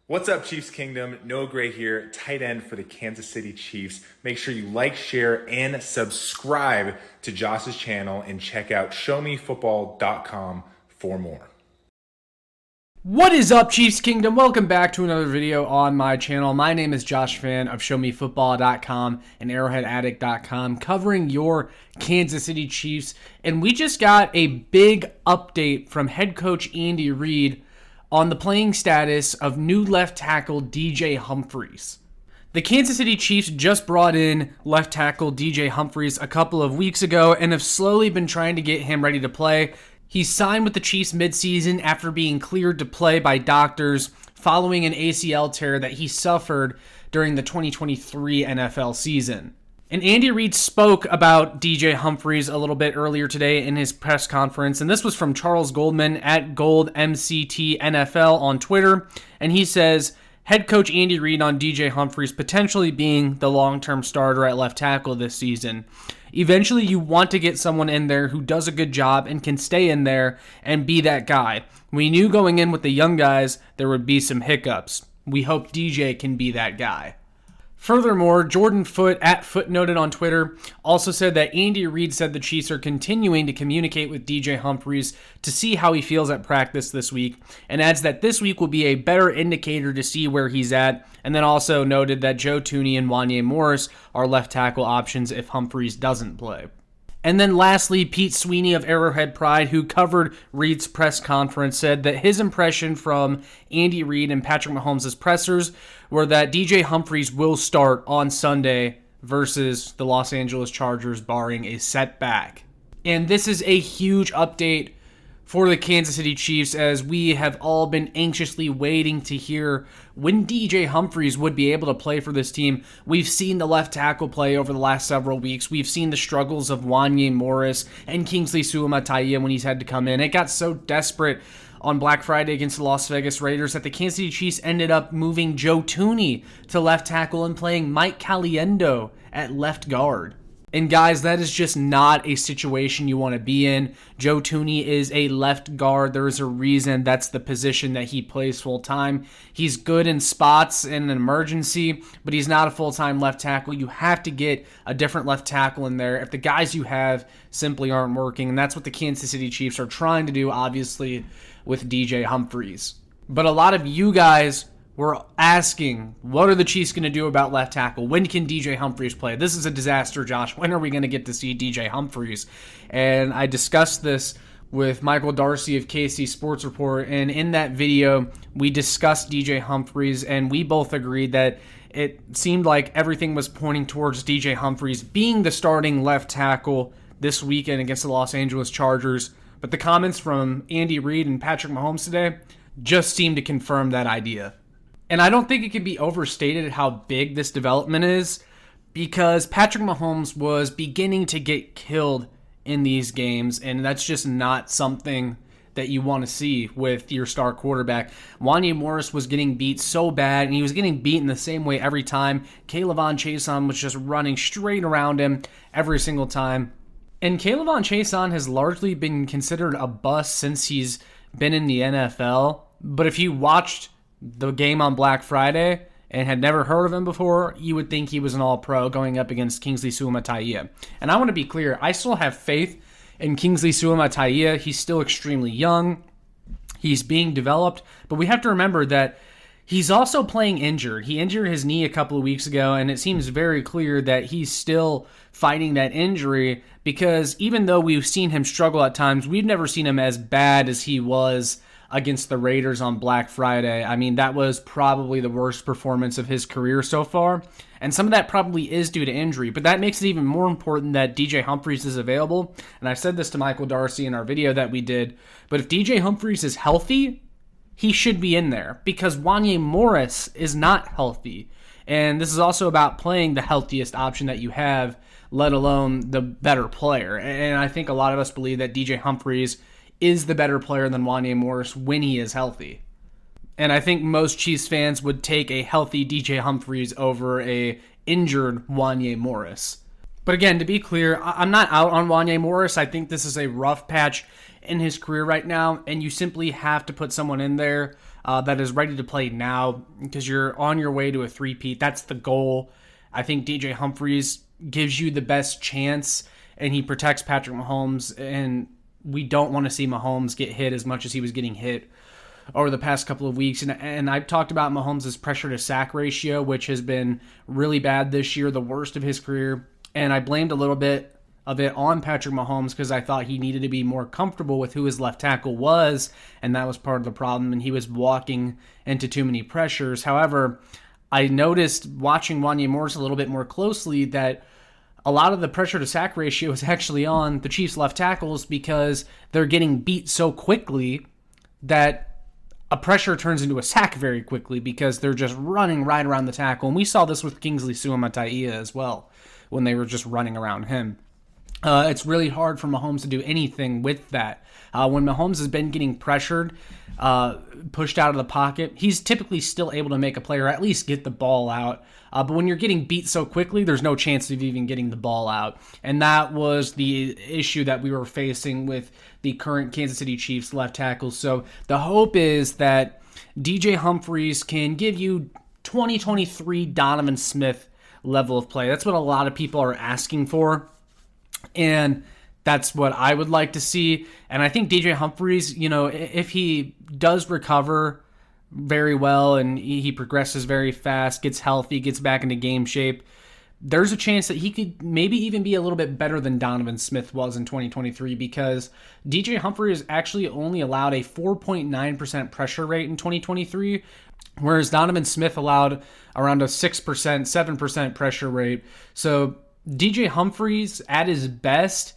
What's up, Chiefs Kingdom? Noah Gray here, tight end for the Kansas City Chiefs. Make sure you like, share, and subscribe to Josh's channel and check out showmefootball.com for more. What is up, Chiefs Kingdom? Welcome back to another video on my channel. My name is Josh Fan of showmefootball.com and arrowheadaddict.com, covering your Kansas City Chiefs. And we just got a big update from head coach Andy Reid on the playing status of new left tackle DJ Humphries. The Kansas City Chiefs just brought in left tackle DJ Humphries a couple of weeks ago and have slowly been trying to get him ready to play. He signed with the Chiefs midseason after being cleared to play by doctors following an ACL tear that he suffered during the 2023 NFL season. And Andy Reid spoke about DJ Humphries a little bit earlier today in his press conference, and this was from Charles Goldman at GoldMCTNFL on Twitter, and he says, head coach Andy Reid on DJ Humphries potentially being the long-term starter at left tackle this season. Eventually, you want to get someone in there who does a good job and can stay in there and be that guy. We knew going in with the young guys there would be some hiccups. We hope DJ can be that guy. Furthermore, Jordan Foote at Footnoted on Twitter also said that Andy Reid said the Chiefs are continuing to communicate with DJ Humphries to see how he feels at practice this week, and adds that this week will be a better indicator to see where he's at, and then also noted that Joe Thuney and Wanya Morris are left tackle options if Humphries doesn't play. And then lastly, Pete Sweeney of Arrowhead Pride, who covered Reid's press conference, said that his impression from Andy Reid and Patrick Mahomes' pressers were that DJ Humphries will start on Sunday versus the Los Angeles Chargers, barring a setback. And this is a huge update for the Kansas City Chiefs, as we have all been anxiously waiting to hear when DJ Humphries would be able to play for this team. We've seen the left tackle play over the last several weeks. We've seen the struggles of Wanya Morris and Kingsley Suamataia when he's had to come in. It got so desperate on Black Friday against the Las Vegas Raiders that the Kansas City Chiefs ended up moving Joe Thuney to left tackle and playing Mike Caliendo at left guard. And guys, that is just not a situation you want to be in. Joe Thuney is a left guard. There's a reason that's the position that he plays full time. He's good in spots in an emergency, but he's not a full-time left tackle. You have to get a different left tackle in there if the guys you have simply aren't working. And that's what the Kansas City Chiefs are trying to do, obviously, with DJ Humphries. But a lot of you guys were asking, what are the Chiefs going to do about left tackle? When can DJ Humphries play? This is a disaster, Josh. When are we going to get to see DJ Humphries? And I discussed this with Michael Darcy of KC Sports Report, and in that video, we discussed DJ Humphries, and we both agreed that it seemed like everything was pointing towards DJ Humphries being the starting left tackle this weekend against the Los Angeles Chargers. But the comments from Andy Reid and Patrick Mahomes today just seemed to confirm that idea. And I don't think it can be overstated how big this development is, because Patrick Mahomes was beginning to get killed in these games, and that's just not something that you want to see with your star quarterback. Wanya Morris was getting beat so bad, and he was getting beaten the same way every time. K'Lavon Chaisson was just running straight around him every single time. And K'Lavon Chaisson has largely been considered a bust since he's been in the NFL. But if you watched the game on Black Friday and had never heard of him before, you would think he was an all-pro going up against Kingsley Suamataia. And I want to be clear, I still have faith in Kingsley Suamataia. He's still extremely young. He's being developed. But we have to remember that he's also playing injured. He injured his knee a couple of weeks ago, and it seems very clear that he's still fighting that injury, because even though we've seen him struggle at times, we've never seen him as bad as he was against the Raiders on Black Friday. I mean, that was probably the worst performance of his career so far, and some of that probably is due to injury, but that makes it even more important that DJ Humphries is available. And I said this to Michael Darcy in our video that we did, but if DJ Humphries is healthy, he should be in there, because Wanya Morris is not healthy. And this is also about playing the healthiest option that you have, let alone the better player. And I think a lot of us believe that DJ Humphries is the better player than Wanya Morris when he is healthy. And I think most Chiefs fans would take a healthy DJ Humphries over a injured Wanya Morris. But again, to be clear, I'm not out on Wanya Morris. I think this is a rough patch in his career right now, and you simply have to put someone in there that is ready to play now because you're on your way to a three-peat. That's the goal. I think DJ Humphries gives you the best chance, and he protects Patrick Mahomes, and we don't want to see Mahomes get hit as much as he was getting hit over the past couple of weeks. And I've talked about Mahomes' pressure to sack ratio, which has been really bad this year, the worst of his career. And I blamed a little bit of it on Patrick Mahomes because I thought he needed to be more comfortable with who his left tackle was, and that was part of the problem, and he was walking into too many pressures. However, I noticed watching Wanya Morris a little bit more closely that a lot of the pressure to sack ratio is actually on the Chiefs left tackles because they're getting beat so quickly that a pressure turns into a sack very quickly because they're just running right around the tackle. And we saw this with Kingsley Suamataia as well when they were just running around him. It's really hard for Mahomes to do anything with that. When Mahomes has been getting pressured, pushed out of the pocket, he's typically still able to make a play or at least get the ball out. But when you're getting beat so quickly, there's no chance of even getting the ball out. And that was the issue that we were facing with the current Kansas City Chiefs left tackle. So the hope is that DJ Humphries can give you 2023 Donovan Smith level of play. That's what a lot of people are asking for. And that's what I would like to see. And I think DJ Humphries, if he does recover very well and he progresses very fast, gets healthy, gets back into game shape, there's a chance that he could maybe even be a little bit better than Donovan Smith was in 2023 because DJ Humphries actually only allowed a 4.9% pressure rate in 2023, whereas Donovan Smith allowed around a 6%, 7% pressure rate. So DJ Humphries, at his best,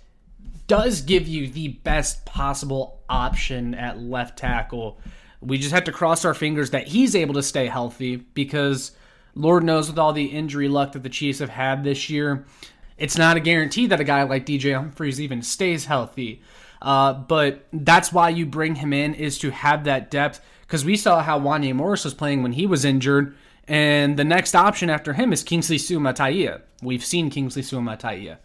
does give you the best possible option at left tackle. We just have to cross our fingers that he's able to stay healthy because Lord knows with all the injury luck that the Chiefs have had this year, it's not a guarantee that a guy like DJ Humphries even stays healthy. But that's why you bring him in, is to have that depth, because we saw how Wanya Morris was playing when he was injured, and the next option after him is Kingsley Suamataia. We've seen Kingsley Suamataia.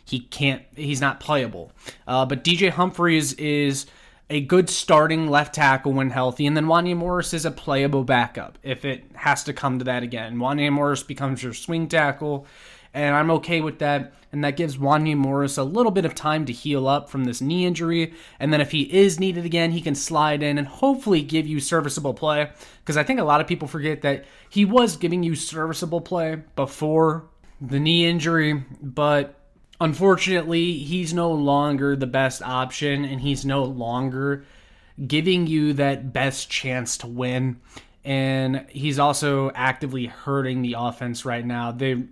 He's not playable. But DJ Humphries is a good starting left tackle when healthy, and then Wanya Morris is a playable backup if it has to come to that again. Wanya Morris becomes your swing tackle, and I'm okay with that, and that gives Wanya Morris a little bit of time to heal up from this knee injury, and then if he is needed again, he can slide in and hopefully give you serviceable play, because I think a lot of people forget that he was giving you serviceable play before the knee injury, but unfortunately, he's no longer the best option, and he's no longer giving you that best chance to win. And he's also actively hurting the offense right now. They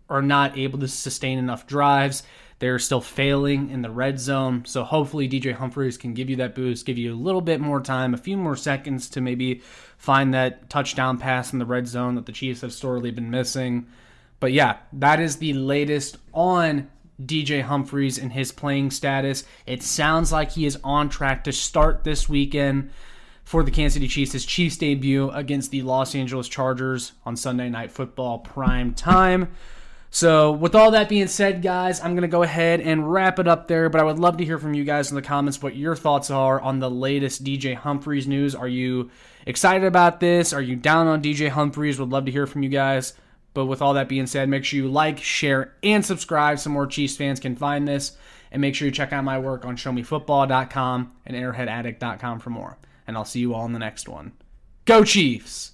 are not able to sustain enough drives. They're still failing in the red zone. So hopefully DJ Humphries can give you that boost, give you a little bit more time, a few more seconds to maybe find that touchdown pass in the red zone that the Chiefs have sorely been missing. But yeah, that is the latest on DJ Humphries and his playing status. It sounds like he is on track to start this weekend for the Kansas City Chiefs, his Chiefs debut against the Los Angeles Chargers on Sunday Night Football prime time. So with all that being said, guys, I'm going to go ahead and wrap it up there, but I would love to hear from you guys in the comments what your thoughts are on the latest DJ Humphries news. Are you excited about this? Are you down on DJ Humphries? Would love to hear from you guys. But with all that being said, make sure you like, share, and subscribe so more Chiefs fans can find this. And make sure you check out my work on showmefootball.com and arrowheadaddict.com for more. And I'll see you all in the next one. Go Chiefs!